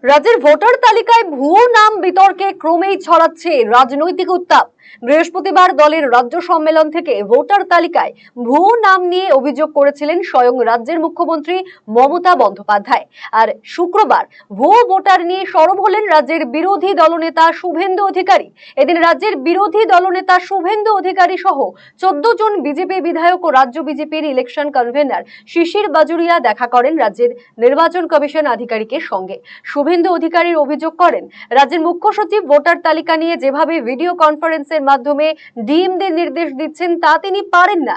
রাজ্যের ভোটার তালিকায় ভুয়ো নাম বিতর্কে ক্রমেই ছড়াচ্ছে রাজনৈতিক উত্তাপ। বৃহস্পতিবার দলের রাজ্য সম্মেলন থেকে ভোটার তালিকায় ভুয়ো নাম নিয়ে অভিযোগ করেছিলেন স্বয়ং রাজ্যের মুখ্যমন্ত্রী মমতা বন্দ্যোপাধ্যায়। আর শুক্রবার ভুয়ো ভোটার নিয়ে সরব হলেন রাজ্যের বিরোধী দলনেতা শুভেন্দু অধিকারী। এদিন রাজ্যের বিরোধী দলনেতা শুভেন্দু অধিকারী সহ 14 জন বিজেপি বিধায়ক ও রাজ্য বিজেপির ইলেকশন কনভেনার শিশির বাজুরিয়া দেখা করেন রাজ্যের নির্বাচন কমিশন আধিকারিকের সঙ্গে। শুভেন্দু অধিকারীর অভিযোগ করেন, রাজ্যের মুখ্য সচিব ভোটার তালিকা নিয়ে যেভাবে ভিডিও কনফারেন্সের মাধ্যমে ডিএমদের নির্দেশ দিচ্ছেন তা তিনি পারেন না।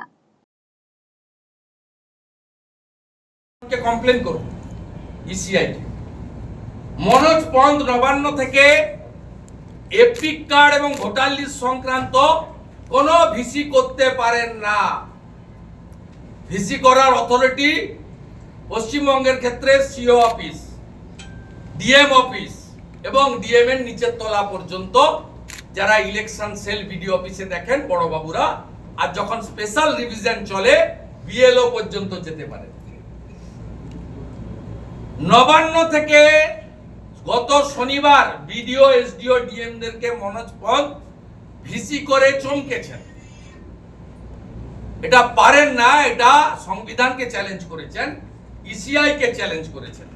কমপ্লেন করব ইসিআই মনোজ পন্থ নবান্ন থেকে এপিক কার্ড এবং ভোটার লিস্ট সংক্রান্ত কোনো ভিসি করতে পারেন না। ভিসি করার অথরিটি পশ্চিমবঙ্গের ক্ষেত্রে সিও অফিস, ডিএম অফিস এবং ডিএম এর নিচের তলা পর্যন্ত যারা ইলেকশন সেল বিডিও অফিসে দেখেন বড় বাবুরা, আর যখন স্পেশাল রিভিশন চলে বিএলও পর্যন্ত যেতে পারে। নবান্ন থেকে গত শনিবার বিডিও এসডিও ডিএমদেরকে মনোজ পন্থ ভিসি করে চমকেছেন। এটা পারেন না, এটা সংবিধানকে চ্যালেঞ্জ করেছেন, ইসিআই কে চ্যালেঞ্জ করেছেন।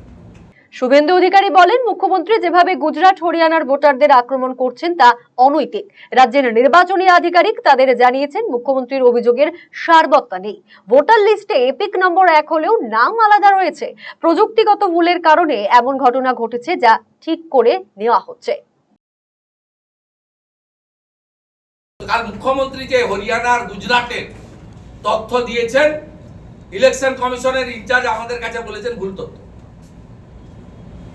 শুভেন্দু অধিকারী বলেন, মুখ্যমন্ত্রী যেভাবে গুজরাট হরিয়ানার ভোটারদের আক্রমণ করছেন তা অনৈতিক। রাজ্যের নির্বাচনী আধিকারিক তাদের জানিয়েছেন মুখ্যমন্ত্রীর অভিযোগের সারবত্তা নেই। ভোটার লিস্টে এপিক নম্বর 1 হলেও নাম আলাদা রয়েছে। প্রযুক্তিগত ভুলের কারণে এমন ঘটনা ঘটেছে, যা ঠিক করে নেওয়া হচ্ছে। কাল মুখ্যমন্ত্রী যে হরিয়ানা আর গুজরাটের তথ্য দিয়েছেন, ইলেকশন কমিশনের ইনচার্জ আমাদের কাছে বলেছেন ভুল তথ্য।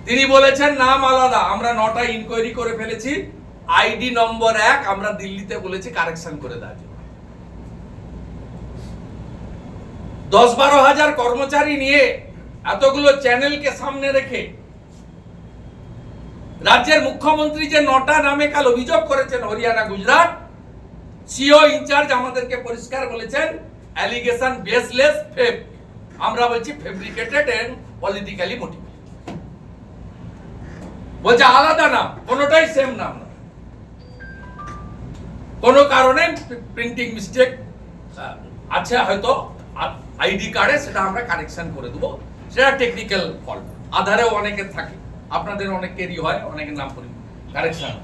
তিনি বলেছেন নাম আলাদা। আমরা 9টা ইনকোয়ারি করে ফেলেছি, আইডি নম্বর 1 আমরা দিল্লিতে বলেছি কারেকশন করে দেওয়ার জন্য। 10-12 হাজার কর্মচারী নিয়ে এতগুলো চ্যানেলকে সামনে রেখে রাজ্যের মুখ্যমন্ত্রী যে 9টা নামে কাল অভিযোগ করেছেন হরিয়ানা গুজরাট, সিও ইনচার্জ আমাদেরকে পরিষ্কার বলেছেন অ্যালিগেশন বেসলেস ফেক। আমরা বলছি ফেব্রিকেটেড এন্ড পলিটিক্যালি মোটিভেটেড। বলছে আলাদা নাম, কোনোটাই সেম নাম না। কোনো কারণে প্রিন্টিং মিস্টেক আছে হয়তো আইডি কার্ডে, সেটা আমরা কারেকশন করে দেবো। সেটা টেকনিক্যাল ফল্ট, আধারেও অনেকের থাকে, আপনাদের অনেকেরই হয়, অনেকের নাম কারেকশন।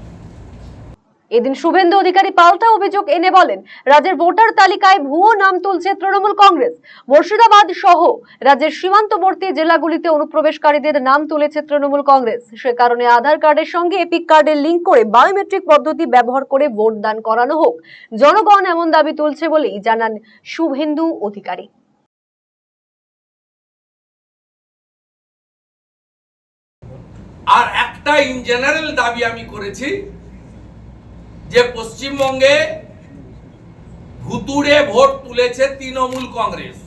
এদিন শুভেন্দু অধিকারী পাল্টা অভিযোগ এনে বলেন, রাজ্যের ভোটার তালিকায় ভুয়ো নাম তুলছে তৃণমূল কংগ্রেস। মুর্শিদাবাদ সহ রাজ্যের সীমান্তবর্তী জেলাগুলিতে অনুপ্রবেশকারীদের নাম তুলেছে তৃণমূল কংগ্রেস। সে কারণে আধার কার্ডের সঙ্গে এপিক কার্ডের লিঙ্ক করে বায়োমেট্রিক পদ্ধতি ব্যবহার করে ভোট দান করানো হোক। জনগণ এমন দাবি তুলছে বলেই জানান শুভেন্দু অধিকারী। আর একটা ইন জেনারেল দাবি আমি করেছি যে পশ্চিমবঙ্গে ভুতুড়ে ভোট তুলেছে তৃণমূল কংগ্রেস।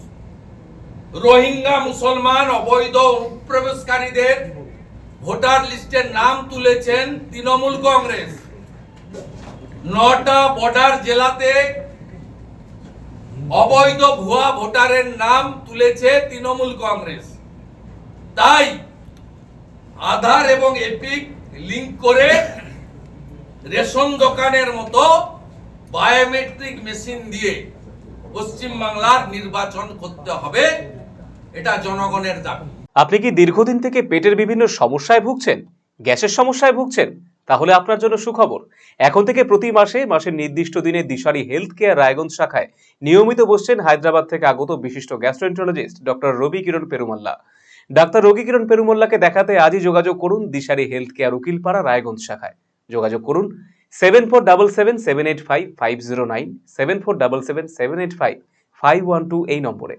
রোহিঙ্গা মুসলমান অবৈধ অনুপ্রবেশকারীদের ভোটার লিস্টের নাম তুলেছেন তৃণমূল কংগ্রেস। 9টা বর্ডার জেলাতে অবৈধ ভুয়া ভোটারের নাম তুলেছে তৃণমূল কংগ্রেস। তাই আধার এবং এপিক লিংক করে রেশন দোকানের মতো বায়োমেট্রিক মেশিন দিয়ে পশ্চিমবাংলার নির্বাচন করতে হবে, এটা জনগণের দাবি। আপনি কি দীর্ঘদিন থেকে পেটের বিভিন্ন সমস্যায় ভুগছেন, গ্যাসের সমস্যায় ভুগছেন? তাহলে আপনার জন্য সুখবর। এখন থেকে প্রতি মাসের নির্দিষ্ট দিনে দিশারি হেলথ কেয়ার রায়গঞ্জ শাখায় নিয়মিত বসছেন হায়দ্রাবাদ থেকে আগত বিশিষ্ট গ্যাস্ট্রোএন্টারোলজিস্ট ডক্টর রবি কিরণ পেরুমাল্লা। ডাক্তার রবি কিরণ পেরুমাল্লাকে দেখাতে আজই যোগাযোগ করুন দিশারি হেলথ কেয়ার উকিলপাড়া রায়গঞ্জ শাখায়। যোগাযোগ করুন 7477785509, 7477785512 এই নম্বরে।